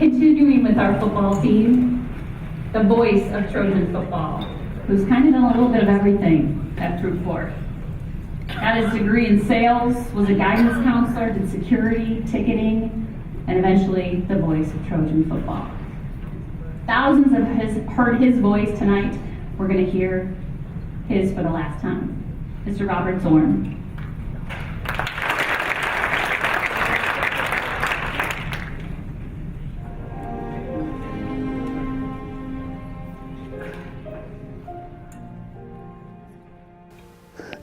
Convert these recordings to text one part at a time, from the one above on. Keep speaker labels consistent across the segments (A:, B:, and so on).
A: Continuing with our football team, the voice of Trojan football, who's kind of done a little bit of everything at Fruitport. Got his degree in sales, was a guidance counselor, did security, ticketing, and eventually the voice of Trojan football. Thousands have heard his voice tonight. We're going to hear his for the last time. Mr. Robert Zorn.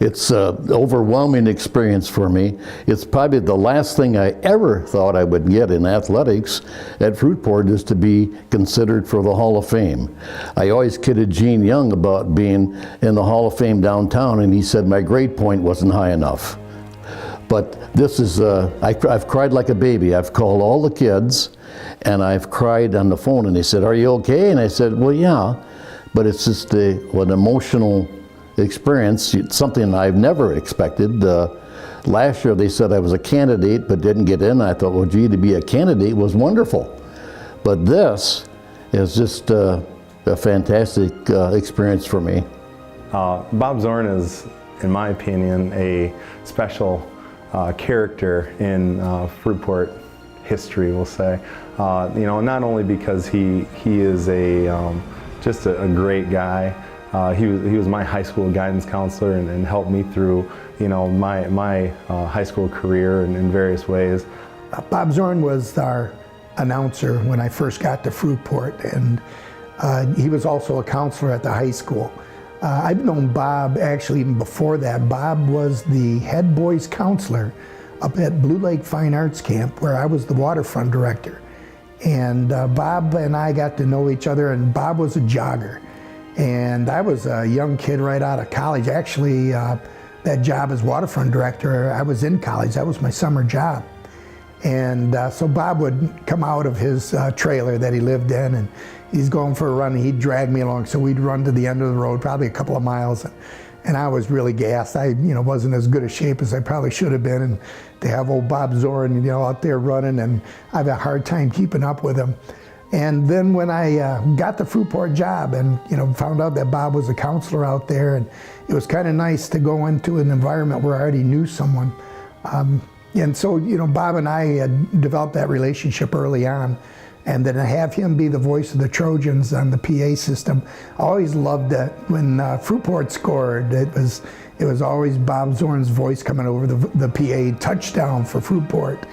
B: It's an overwhelming experience for me. It's probably the last thing I ever thought I would get in athletics at Fruitport is to be considered for the Hall of Fame. I always kidded Gene Young about being in the Hall of Fame downtown, and he said my grade point wasn't high enough. But this is, I've cried like a baby. I've called all the kids, and I've cried on the phone, and they said, "Are you okay?" And I said, "Well, yeah," but it's just an emotional experience. It's something I've never expected. Last year they said I was a candidate but didn't get in. I thought, well, gee, to be a candidate was wonderful. But this is just a fantastic experience for me.
C: Bob Zorn is, in my opinion, a special character in Fruitport history, we'll say. You know, not only because he is just a great guy. He was my high school guidance counselor and helped me through, you know, my high school career in various ways.
D: Bob Zorn was our announcer when I first got to Fruitport, and he was also a counselor at the high school. I've known Bob actually even before that. Bob was the head boys counselor up at Blue Lake Fine Arts Camp, where I was the waterfront director. And Bob and I got to know each other, and Bob was a jogger. And I was a young kid right out of college. Actually, that job as waterfront director, I was in college. That was my summer job. And so Bob would come out of his trailer that he lived in, and he's going for a run, and he'd drag me along. So we'd run to the end of the road, probably a couple of miles. And I was really gassed. I, wasn't as good a shape as I probably should have been. And to have old Bob Zorn, out there running, and I have a hard time keeping up with him. And then when I got the Fruitport job and found out that Bob was a counselor out there, and it was kind of nice to go into an environment where I already knew someone. And so Bob and I had developed that relationship early on, and then to have him be the voice of the Trojans on the PA system, I always loved it. When Fruitport scored, it was always Bob Zorn's voice coming over the PA, touchdown for Fruitport.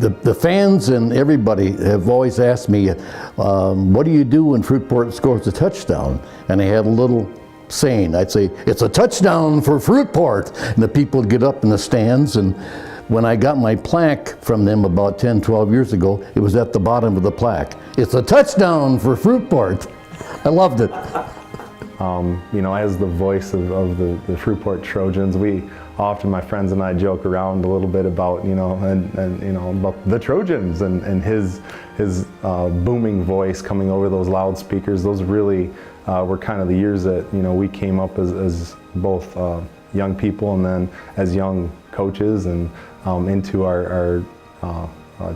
B: The fans and everybody have always asked me, what do you do when Fruitport scores a touchdown? And I had a little saying. I'd say, "It's a touchdown for Fruitport." And the people would get up in the stands. And when I got my plaque from them about 10, 12 years ago, it was at the bottom of the plaque. "It's a touchdown for Fruitport." I loved it.
C: As the voice of the Fruitport Trojans, often my friends and I joke around a little bit about, about the Trojans and his booming voice coming over those loudspeakers. Those really were kind of the years that, we came up as both young people and then as young coaches and into our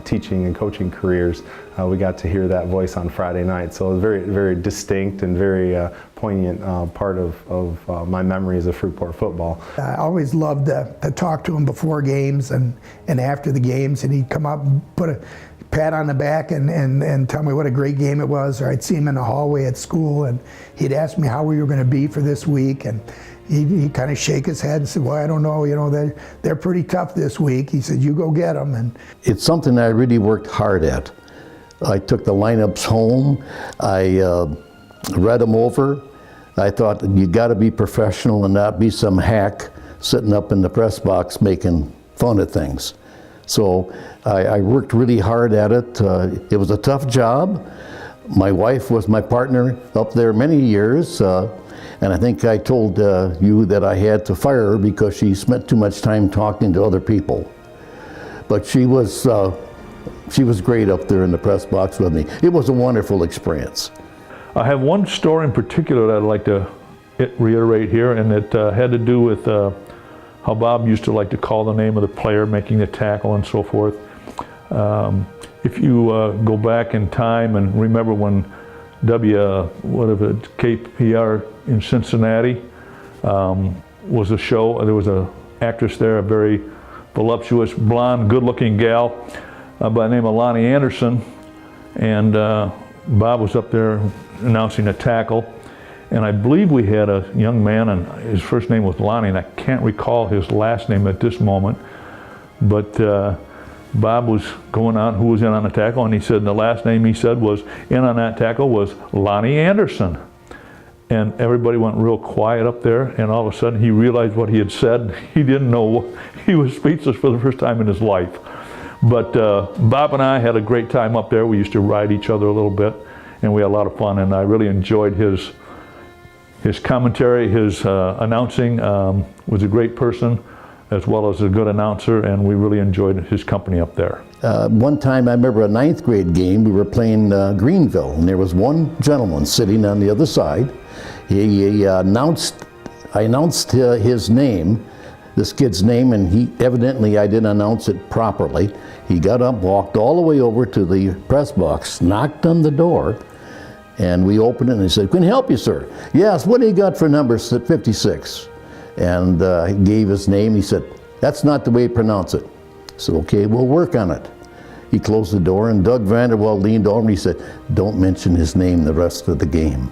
C: teaching and coaching careers. We got to hear that voice on Friday night. So it was very, very distinct and very poignant part of my memories of Fruitport football.
D: I always loved to talk to him before games and after the games, and he'd come up and put a pat on the back and tell me what a great game it was, or I'd see him in the hallway at school and he'd ask me how we were going to be for this week, and he'd kind of shake his head and say, "Well, I don't know, they're pretty tough this week." He said, "You go get them." And
B: it's something I really worked hard at. I took the lineups home. I read them over. I thought, you got to be professional and not be some hack sitting up in the press box making fun of things. So I worked really hard at it. It was a tough job. My wife was my partner up there many years. And I think I told you that I had to fire her because she spent too much time talking to other people. But she was great up there in the press box with me. It was a wonderful experience.
E: I have one story in particular that I'd like to reiterate here, and it had to do with how Bob used to like to call the name of the player making the tackle and so forth. if you go back in time and remember when KPR in Cincinnati was a show, there was an actress there, a very voluptuous, blonde, good-looking gal by the name of Lonnie Anderson, and Bob was up there announcing a tackle, and I believe we had a young man, and his first name was Lonnie, and I can't recall his last name at this moment, but Bob was going on who was in on the tackle, and he said the last name he said was in on that tackle was Lonnie Anderson. And everybody went real quiet up there, and all of a sudden he realized what he had said. He didn't know, he was speechless for the first time in his life. But Bob and I had a great time up there. We used to ride each other a little bit, and we had a lot of fun, and I really enjoyed his commentary, his announcing. Was a great person, as well as a good announcer, and we really enjoyed his company up there.
B: One time, I remember a 9th grade game, we were playing Greenville, and there was one gentleman sitting on the other side. I announced his name, this kid's name, and evidently I didn't announce it properly. He got up, walked all the way over to the press box, knocked on the door, and we opened it, and he said, "Can I help you, sir?" "Yes, what do you got for number 56? And he gave his name. He said, "That's not the way you pronounce it." So, okay, we'll work on it. He closed the door, and Doug Vanderwell leaned over and he said, "Don't mention his name the rest of the game."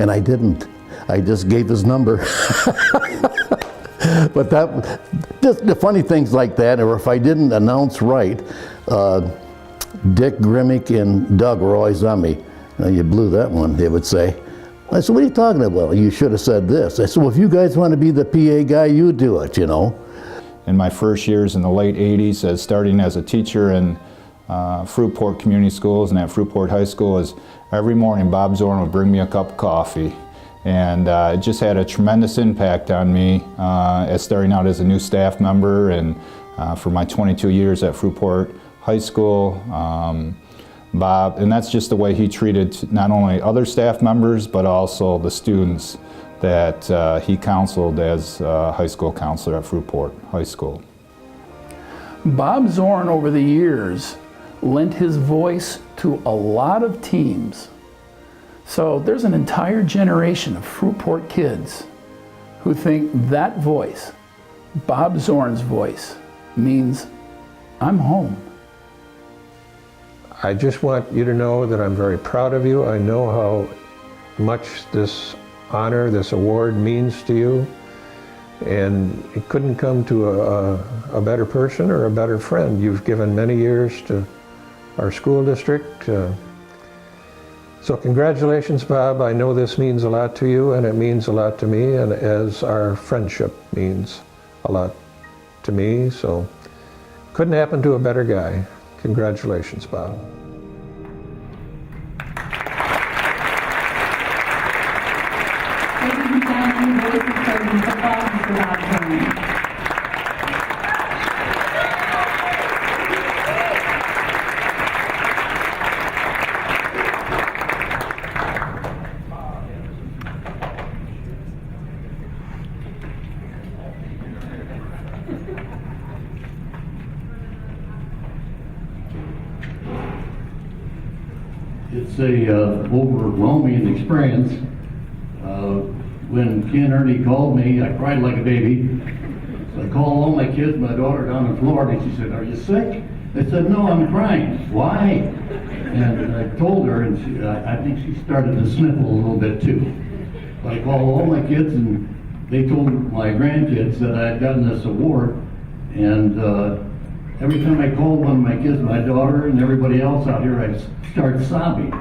B: And I didn't. I just gave his number. But just the funny things like that, or if I didn't announce right, Dick, Grimmick, and Doug were always on me. "Now, you blew that one," they would say. I said, "What are you talking about?" "Well, you should have said this." I said, "Well, if you guys want to be the PA guy, you do it, you know."
F: In my first years in the late 80s, starting as a teacher in Fruitport Community Schools and at Fruitport High School, is every morning Bob Zorn would bring me a cup of coffee. And it just had a tremendous impact on me as starting out as a new staff member, and for my 22 years at Fruitport High School. Bob, and that's just the way he treated not only other staff members, but also the students that he counseled as high school counselor at Fruitport High School.
G: Bob Zorn, over the years, lent his voice to a lot of teams. So there's an entire generation of Fruitport kids who think that voice, Bob Zorn's voice, means I'm home.
H: I just want you to know that I'm very proud of you. I know how much this honor, this award means to you. And it couldn't come to a better person or a better friend. You've given many years to our school district. So congratulations, Bob. I know this means a lot to you, and it means a lot to me, and as our friendship means a lot to me. So couldn't happen to a better guy. Congratulations, Bob.
A: Ladies and gentlemen, the voice of Trojan football, Mr. Bob Zorn.
B: It's a overwhelming experience. When Ken Ernie called me, I cried like a baby. So I called all my kids, my daughter down in Florida. She said, "Are you sick?" I said, "No, I'm crying." "Why?" And I told her, and I think she started to sniffle a little bit too. But I called all my kids, and they told my grandkids that I had gotten this award. And every time I called one of my kids, my daughter and everybody else out here, I'd start sobbing.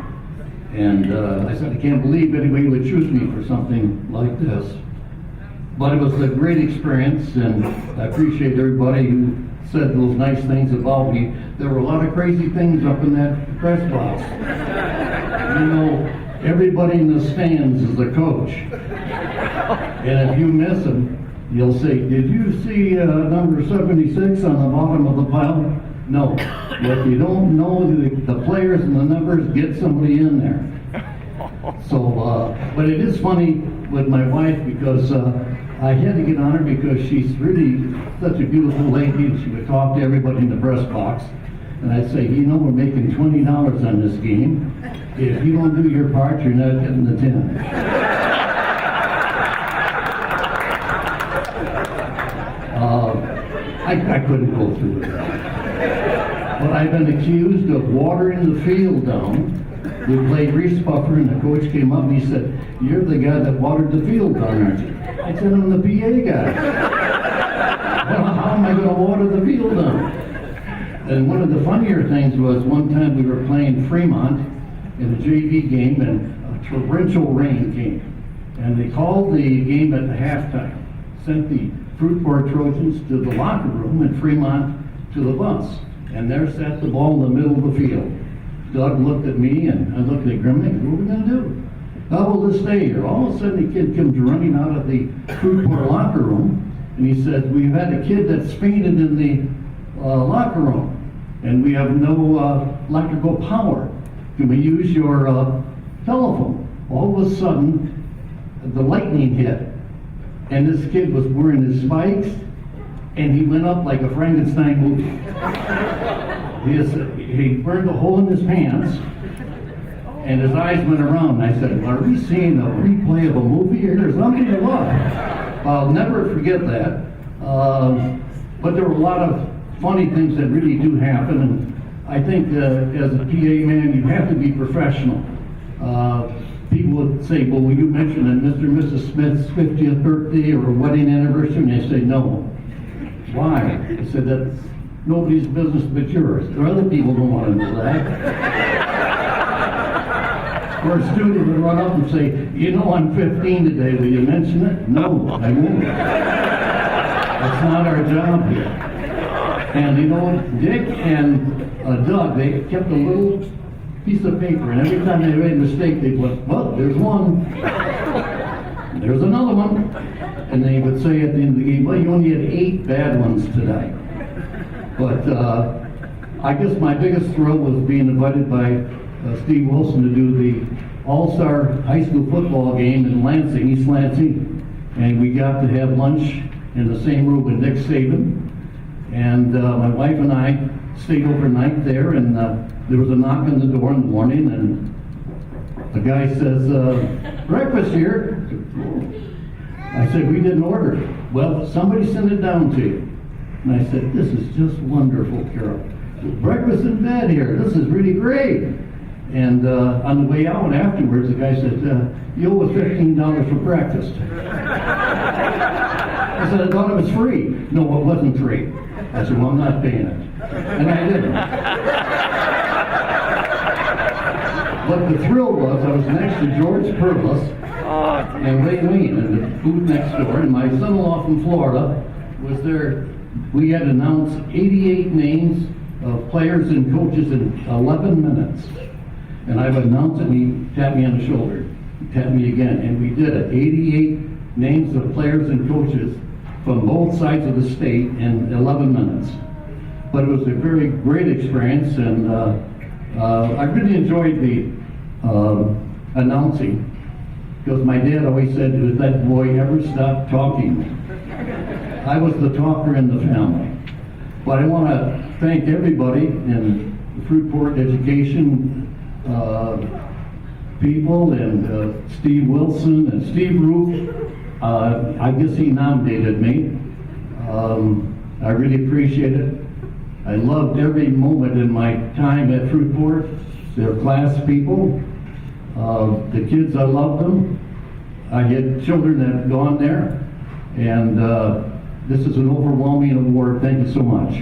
B: And I said, "I can't believe anybody would choose me for something like this." But it was a great experience, and I appreciate everybody who said those nice things about me. There were a lot of crazy things up in that press box. You know, everybody in the stands is a coach. And if you miss them, you'll say, "Did you see number 76 on the bottom of the pile?" No. If you don't know the players and the numbers, get somebody in there. So, but it is funny with my wife, because I had to get on her because she's really such a beautiful lady, and she would talk to everybody in the press box. And I'd say, you know, we're making $20 on this game. If you don't do your part, you're not getting the 10. I couldn't go through with that. But I've been accused of watering the field down. We played Reese Buffer, and the coach came up and he said, "You're the guy that watered the field down, aren't you?" I said, "I'm the PA guy." Well, how am I going to water the field down? And one of the funnier things was one time we were playing Fremont in a JV game, and a torrential rain came. And they called the game at the halftime, sent the Fruitport Trojans to the locker room and Fremont to the bus. And there sat the ball in the middle of the field. Doug looked at me and I looked at Grimley. What are we going to do? Oh, we'll just stay here. All of a sudden the kid comes running out of the Fruitport locker room and he said, "We've had a kid that's fainted in the locker room and we have no electrical power. Can we use your telephone?" All of a sudden the lightning hit and this kid was wearing his spikes and he went up like a Frankenstein movie. He burned a hole in his pants, and his eyes went around. I said, "Are we seeing a replay of a movie here or something or what?" I'll never forget that. But there were a lot of funny things that really do happen, and I think as a PA man, you have to be professional. People would say, "Well, will you mention Mr. and Mrs. Smith's 50th birthday or wedding anniversary?" And I say, "No." Why? I said, "That's nobody's business but yours. There are other people who don't want to know that." Or a student would run up and say, "You know, I'm 15 today. Will you mention it?" "No, I won't." That's not our job here. And you know, Dick and Doug, they kept a little piece of paper, and every time they made a mistake, they went, "Well, there's one. There's another one." And they would say at the end of the game, "Well, you only had 8 bad ones today." But I guess my biggest thrill was being invited by Steve Wilson to do the All-Star High School football game in Lansing, East Lansing. And we got to have lunch in the same room with Nick Saban. And my wife and I stayed overnight there, and there was a knock on the door in the morning, and the guy says, "Breakfast here." I said, "We didn't order." "Well, somebody sent it down to you." And I said, "This is just wonderful, Carol. Breakfast in bed here. This is really great." And on the way out afterwards, the guy said, "You owe us $15 for breakfast." I said, "I thought it was free." "No, it wasn't free." I said, "Well, I'm not paying it." And I didn't. But the thrill was I was next to George Perlis and Ray Lean in the booth next door, and my son-in-law from Florida was there. We had announced 88 names of players and coaches in 11 minutes. And I would announce it, and he tapped me on the shoulder. He tapped me again, and we did it. 88 names of players and coaches from both sides of the state in 11 minutes. But it was a very great experience, and I really enjoyed the announcing, because my dad always said, "Does that boy ever stop talking?" I was the talker in the family. But I want to thank everybody in the Fruitport education people, and Steve Wilson and Steve Roop. I guess he nominated me. I really appreciate it. I loved every moment in my time at Fruitport. They're class people. The kids, I loved them. I had children that have gone there, and this is an overwhelming award. Thank you so much.